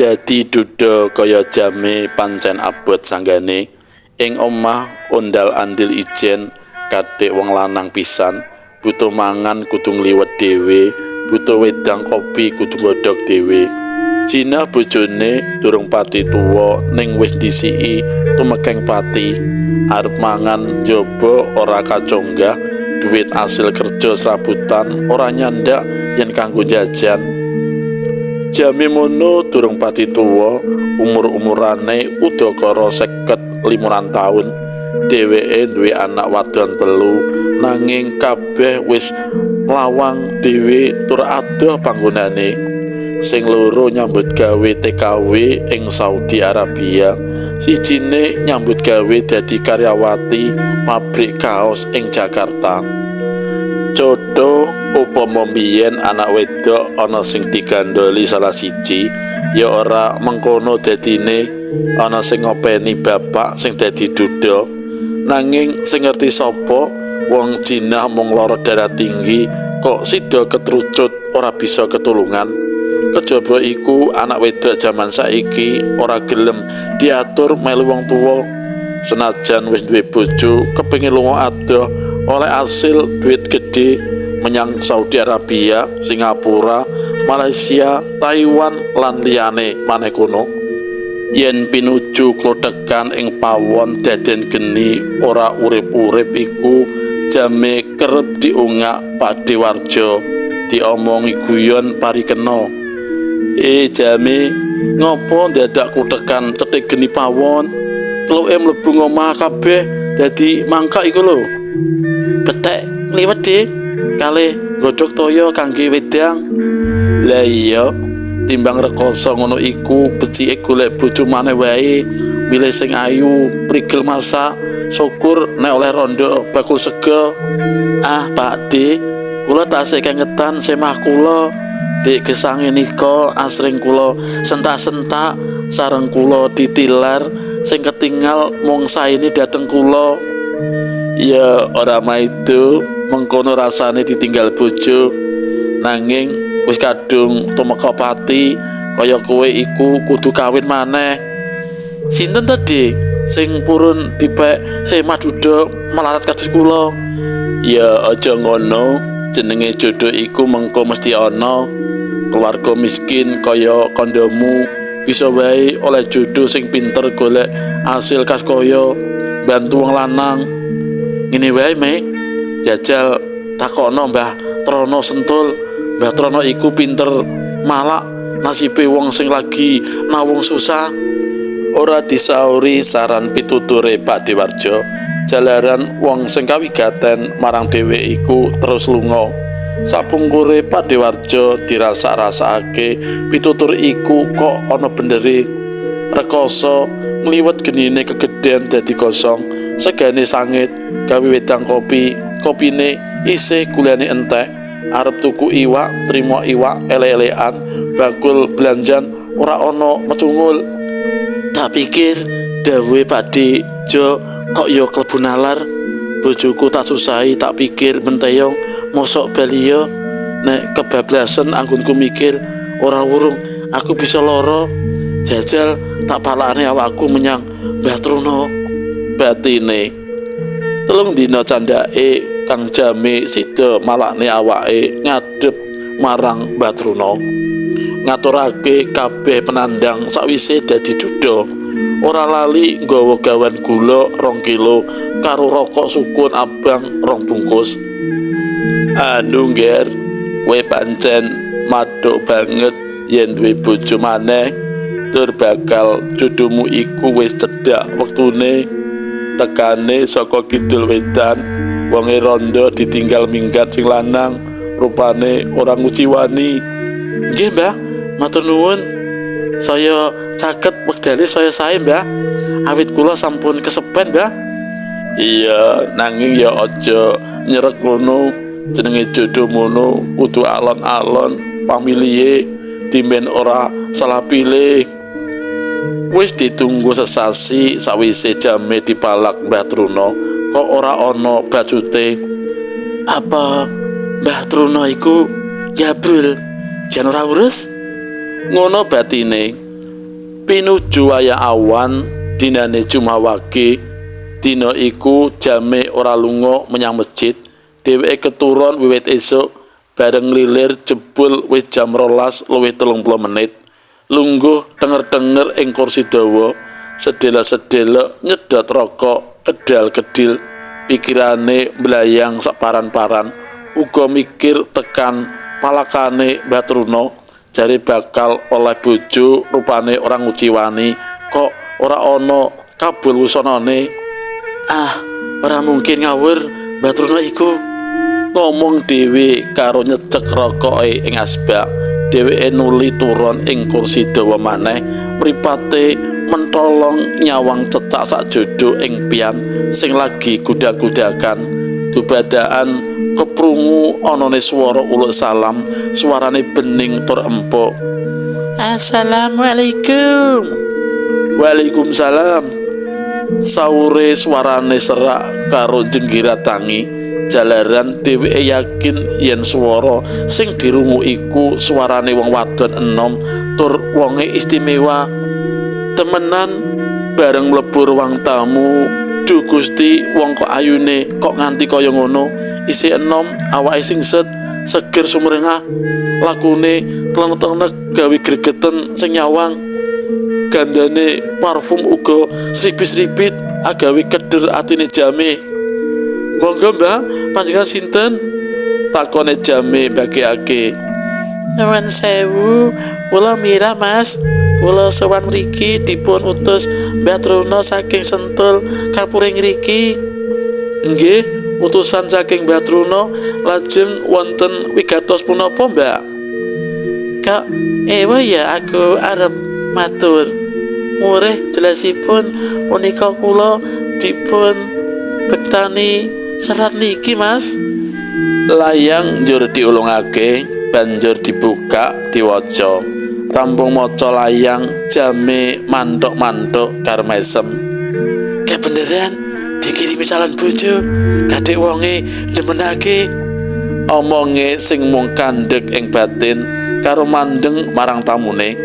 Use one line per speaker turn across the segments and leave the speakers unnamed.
Dadi duda kaya jame pancen abot sanggane. Ing omah ondal-andil ijen kadhek wong lanang pisan, butuh mangan kudu ngliwet dhewe, butuh wedang kopi kudu nggodhog dhewe. Jinah bojone durung pati tuwa ning wis disiki tumekeng pati, arep mangan njaba ora kacunggah, duit asil kerja serabutan ora nyandak yen kanggo jajan. Jame mono durung pati tuwa, umur-umurane udakara 55 taun. Dheweke duwe anak wadon 3, nanging kabeh wis lawang dhewe tur adoh panggonane. Sing loro nyambut gawe TKW ing Saudi Arabia, sijine nyambut gawe dadi karyawati pabrik kaos ing Jakarta. Coto upama mbiyen anak wedok ana sing digandoli salah siji, ya ora mengkono dadine ana sing ngopeni bapak sing dadi duda. Nanging sing ngerti sapa wong jinah mung lara darah tinggi kok sida ketrucut ora bisa ketulungan. Kejaba iku anak wedok jaman saiki ora gelem diatur melu wong tuwa. Senajan wis duwe bojo kepengin lunga adoh oleh asil duit gede menyang Saudi Arabia, Singapura, Malaysia, Taiwan lan liyane maneh kono. Yen pinuju klothekan ing pawon daden geni ora urip-urip iku jame kerep diungak Pakde Warjo, diomongi guyon parikena. Jame ngopo dadak klothekan cetik geni pawon? Kluke mlebu ngomah kabeh dadi mangkak iku lho. Betek liwet deh kalih godhog toya kangge wedang. Lah iya, timbang rekoso ngono iku becike golek bojo maneh wae, milih sing ayu, prigel masak, syukur nek oleh rondo bakul sega. Ah Pakde, kula tasih kengetan semah kula, dik gesange nika asring kula sentak-sentak sareng kula ditilar, sing ketinggal mung saene dateng kula. Ya ora maido mengkono rasane ditinggal bojo, nanging wis kadung tumeka pati kaya kowe iku kudu kawin maneh. Sinten to Dik sing purun dipek semah duda melarat kados kula? Ya aja ngono, jenenge jodoh iku mengko mesti ana. Keluarga miskin kaya kandamu bisa wae oleh jodoh sing pinter golek hasil kas kaya bantu wong lanang. Ngene wae me jajal takono Mbah Trono Sentul. Mbah Trono iku pinter malak nasibe wong sing lagi nawung susah. Ora disauri saran pituture Pakde Warjo, jalaran wong sing kawigaten marang dhewe iku terus lunga. Sapungkure Pakde Warjo dirasa-rasake pitutur iku kok ana bendere. Rekoso ngliwet genine kegedhen dadi kosong, segane sangit gawe wedang kopi, kopine isih gulane entek. Arep tuku iwak, trimo iwak ele-elean, bakul belanjan ora ana mecungul. Tak pikir dawuhe Pakde Jo kok ya klebu nalar. Bojoku tak susahi, tak pikir menteyong mosok baliya. Nek kebablasan anggonku mikir ora wurung aku bisa lara. Jajal tak palakane awakku menyang Mbah Trono. Batine 3 dina candhake kang jame sida malakne awake ngadep marang Mbah Trono, ngaturake kabeh penandang sawise dadi duda. Ora lali nggawa gawan gula 2 kilo karo rokok sukun abang 2 bungkus. Anu Nger, kowe pancen madhok banget yen duwe bojo maneh, tur bakal jodohmu iku wis cedhak wektune. Tekane saka kidul wedan, wonge rondo ditinggal minggat sing lanang, rupane ora nguciwani. Nggih Mbah, matur nuwun. Saya caket wekdale saya sae Mbah, awit kula sampun kesepen Mbah. Iya, nanging ya aja nyerek ngono, jenenge jodoh mono kudu alon-alon pamilihe, timben ora salah pilih. Wis ditunggu sesasi sawise jame dipalak Mbah Trono, kok ora ana bacute. Apa Mbah Trono iku gabul jan ora urus? Ngono batine. Pinuju wayah awan dinane Jumawage. Dina iku jame ora lunga menyang masjid. Dheweke keturun wiwit esuk, bareng lilir jebul wis jam 12:30 menit. Lungguh denger-denger ing kursi dawa, sedela-sedela nyedot rokok kedal-kedil, pikirane mblayang saparan-paran, uga mikir tekan palakane Mbah Truna, jare bakal oleh bojo rupane orang uciwani, kok ora ana kabul-wusanane. Ora mungkin ngawur Mbah Truna iku, ngomong dhewe karo nyecek rokoke ing asbak. Dheweke nuli turun ing kursi dawa maneh, mripate mentolong nyawang cecak sak jodo ing pian sing lagi gudak-gudakan. Dubadaan keprungu anane swara uluk salam, suarane bening tur empuk. Assalamualaikum. Waalaikumsalam. Saure suarane serak karo jenggirat tangi. Jalaran dheweke yakin yen swara sing dirungu iku suarane wong wadon enom tur wonge istimewa. Temenan bareng mlebu ruang tamu, duh Gusti, wong kok ayune kok nganti kaya ngono, isih enom, awake singset, seger sumringah, lakune tlenek-tlenek gawe gregeten sing nyawang. Gandane parfum uga sribit-sribit agawe keder atine jame. Monggo Mbak, panjenengan sinten? Takone jame bagekake. Nuwun sewu, kula Mira Mas. Kula sowan mriki dipun utus Mbah Truna saking Sentul kapuring ngriki. Nggih, utusan saking Mbah Truna, lajeng wonten wigatos punapa Mbak? Kak, ewa ya aku arep matur. Murih jelasipun punika kula dipun bektani serat niki Mas. Layang njur diulungake, banjur dibuka, diwaca. Rampung maca layang, jame mantuk-mantuk karo mesem. Kayak beneran dikirimi calon bojo, kadek wonge demenake. Omonge sing mung kandhek ing batin karo mandeng marang tamune,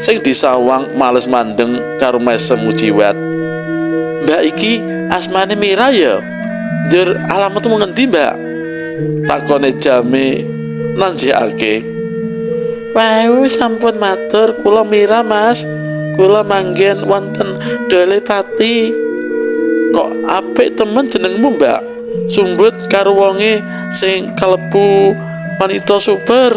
sing disawang males mandeng karo mesem mujiwat. Mbak iki asmane Mira ya? Njur alamatmu ngendi Mbak? Takone jame nanjekake. Wau sampun matur, kula Mira Mas. Kula manggen wonten Dole Pati. Kok apik temen jenengmu Mbak? Sumbut karo wonge sing kalebu wanita super.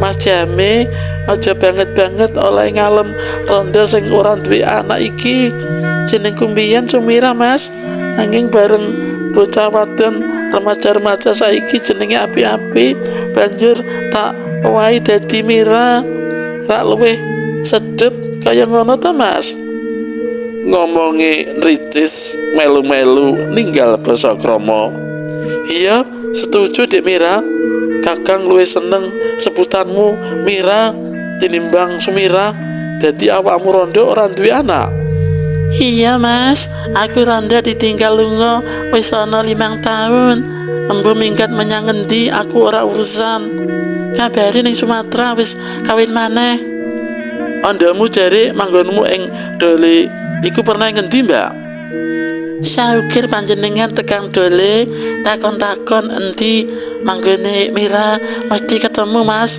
Mas Jame, aja banget-banget oleh ngalem ronda sing ora duwe anak iki. Jenengku mbiyen Sumira Mas, nanging bareng bocah wadon remaja-remaja saiki jenenge api-api, banjur tak wae dadi Mira. Rak luwih sedep kaya ngono ta Mas? Ngomonge ricis melu-melu ninggal basa krama. Iya, setuju Dek Mira. Kakang luwih seneng sebutanmu Mira tinimbang Sumira. Dadi awakmu rondo ora duwe anak. Iya Mas, aku ronda ditinggal lunga wis ana 5 tahun. Embu minggat menyang ngendi aku ora urusan. Kabari ning Sumatera wis kawin maneh. Andamu jare manggonmu ing Dole iku pernah ngendi Mbak? Saukir panjenengan tekan Dole, takon-takon endi manggone Mira mesti ketemu Mas.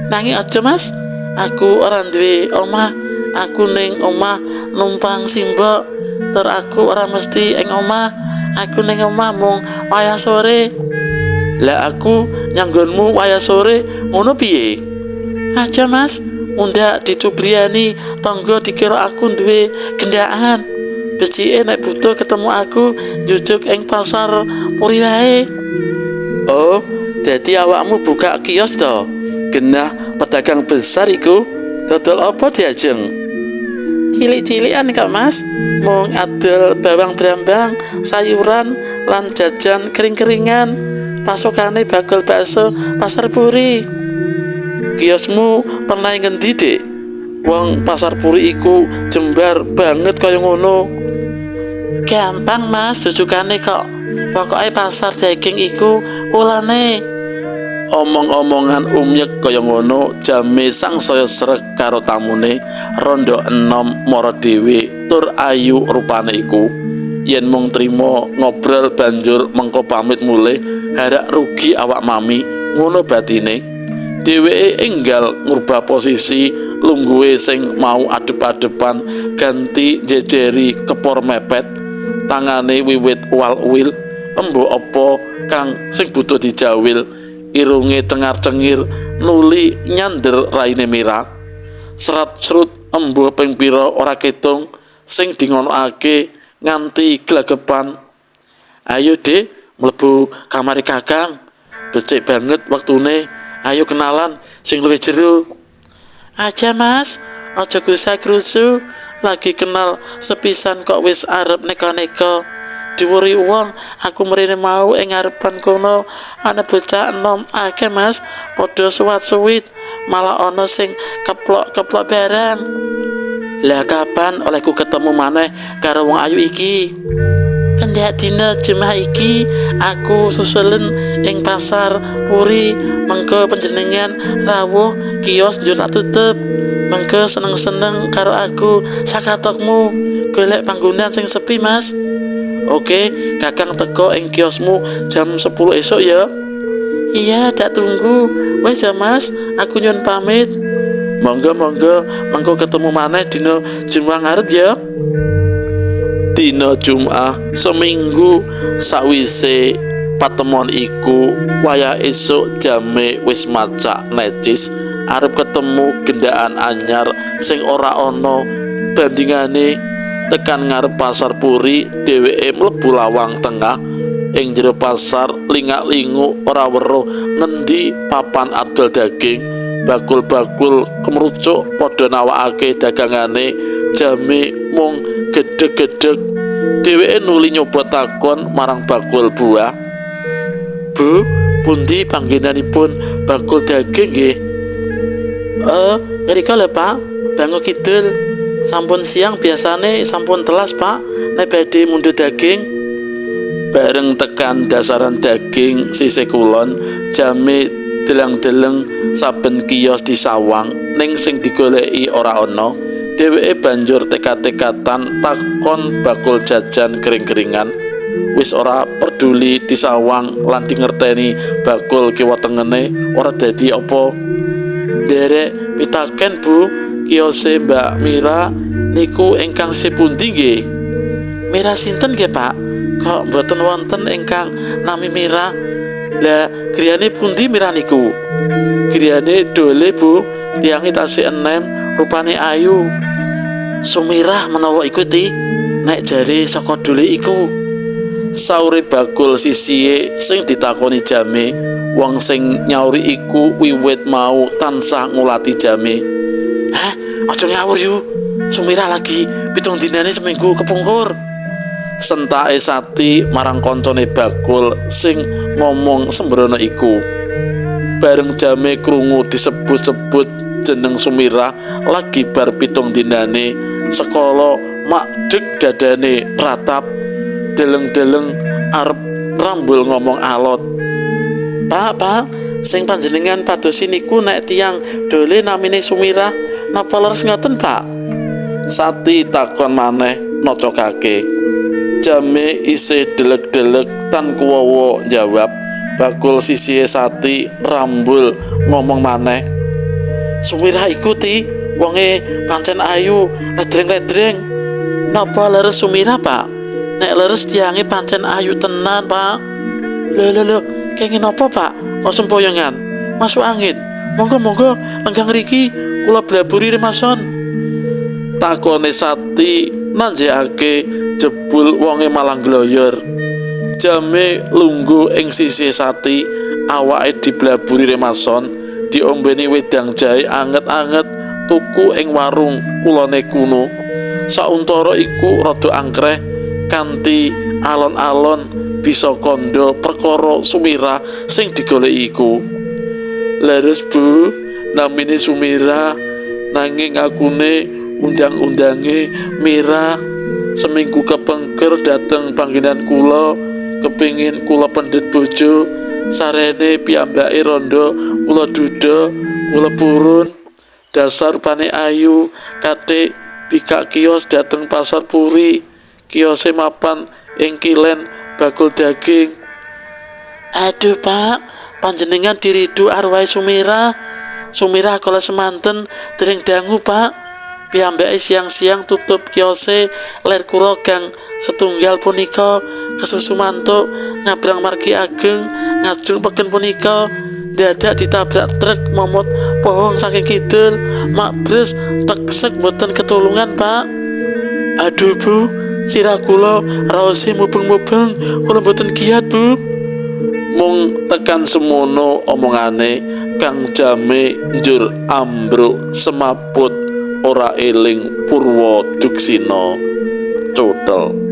Nanging aja Mas, aku ora duwe omah. Aku ning omah numpang simbok. Tur aku ora mesti ing omah. Aku ning omah mung wayah sore. Lah aku nyanggonmu wayah sore ngono piye? Aja Mas, mundak dicubriani tangga dikira aku duwe gendaan. Becike nek butuh ketemu aku njujuk ing pasar Puri wae. Oh, dadi awakmu buka kios to? Genah pedagang besar iku. Dodol apa diajeng? Cilik-cilikan kok Mas, mung adol bawang brambang, sayuran lan jajan kering-keringan. Pasokane bakul bakso pasar Puri. Kiosmu pernah ngendi Dek? Wong pasar Puri iku jembar banget kaya ngono. Gampang Mas, jujukane kok. Pokoke pasar daging iku ulane. Omong-omongan umyek kaya ngono jame sangsaya sreg karo tamune rondo enom mara dhewe tur ayu rupane iku. Yen mung trima ngobrol banjur mengko pamit mulih harak rugi awak mami ngono batine. Dheweke enggal ngubah posisi lungguhe sing mau adep-adepan ganti jejeri kepor mepet, tangane wiwit uwal-uwil embo apa kang sing butuh dijawil. Irunge cengar-cengir nuli nyander raine Mira. Serat-serut embuh ping pira ora ketung sing dingonokake nganti glagepan. Ayo Dek, mlebu kamare Kakang. Becik banget waktune. Ayo kenalan sing luwih jero. Aja Mas, aja krusa-krusu. Lagi kenal sepisan kok wis arep neka-neka. Diwuri wong aku mrene mau ing ngarepan kono ana bocah enom akeh Mas, padha suwat-suwit, malah ana sing keplok-keplok barang. Lah kapan olehku ketemu maneh karo wong ayu iki? Pendak dina Jumat iki aku susulen ing pasar Puri, mengko panjenengan rawuh kios njur tak tutup. Mengko seneng-seneng karo aku sakatokmu golek panggonan sing sepi Mas. Oke, Kakang teko ing kiosmu jam 10 esok ya. Iya, tak tunggu. Wes ya Mas, aku nyun pamit. Monggo, mengko ketemu maneh dina Jumat ngarep ya. Dina Jumat seminggu sawise patemon iku wayah esuk jame wis macak necis arep ketemu gendaan anyar sing ora ana bandingane. Tekan ngarep pasar Puri, dheweke mlebu lawang tengah. Ing jero pasar lingak-lingu ora weruh ngendi papan adol daging. Bakul-bakul kemrucuk padha nawakake dagangane, jame mung gedheg-gedheg. Dheweke nuli nyoba takon marang bakul buah. Bu, pundi panggenanipun bakul daging nggih? Ngrika lho Pak, Bangu Kidul. Sampun siang biasane sampun telas Pak, nek badhe mundhut daging. Bareng tekan dasaran daging sisih kulon, jame deleng-deleng saben kios disawang ning sing digoleki ora ana. Dheweke banjur tekat-tekatan takon bakul jajan kering-keringan. Wis ora peduli disawang lan dingerteni bakul kiwa tengene ora dadi apa. Derek pitaken Bu, kiose Mbak Mira niku ingkang sepundi nggih? Mira sinten nggih Pak? Kok mboten wonten ingkang nami Mira? Lah griyane pundi Mira niku? Griyane dole Bu, tiange tasih enem, rupane ayu. Sumirah menawa iku ti, nek jare saka dole iku. Saure bakul sisihe sing ditakoni jame, wong sing nyauri iku wiwit mau tansah ngulati jame. Hah? Aja ngawur yu, Sumirah lagi 7 dinane seminggu kepungkur. Sentake Sati marang koncone bakul sing ngomong sembrono iku. Bareng jame krungu disebut-sebut jeneng Sumirah lagi bar 7 dinane, sekala makdeg dadane ratap, deleng-deleng arep rambul ngomong alot. Pak, sing panjenengan padosi niku nek tiyang dole namine Sumirah, napa leres ngoten Pak? Sati takon maneh nocokake. Jame isih delek-delek tan kuwowo jawab. Bakul sisihe Sati rambul ngomong maneh. Sumirah iku ti wonge pancen ayu, ledreng-ledreng. Napa leres Sumirah Pak? Nek leres tiange pancen ayu tenan Pak. Lho, kenging napa Pak? Kok sempoyongan? Masuk angin. Monggo lenggah ngriki kula blaburi remason. Takone Sati nanjekake jebul wonge malang gloyor. Jame lungguh ing sisih Sati, awake diblaburi remason, diombeni wedang jahe anget-anget tuku ing warung kulone kuno. Sauntara iku rada angkreh kanthi alon-alon bisa kandha perkara Sumirah sing digoleki iku. Leres Bu, namine Sumirah, nanging akune undang-undange Mira. Seminggu kepengker dateng panggenan kula, kepingin kula pendet bojo, sarene piyambake rondo kula duda kula purun dasar pane ayu kate bikak kios dateng pasar Puri. Kiose mapan ing kilen bakul daging. Aduh Pak, panjenengan diridu arwah Sumira kala semanten dereng dangu Pak. Piyambake siang-siang tutup kiose ler kula gang setunggal punika kesusu mantuk nyabrang margi ageng ngajeng peken punika dadak ditabrak truk momot pohong saking kidul makbres teksek mboten ketulungan Pak. Aduh Bu, sirah kula raose mubeng-mubeng kula mboten kiat Bu. Mung tekan semono omongane Kang Jame njur ambruk semaput ora eling Purwoduksina Cotel.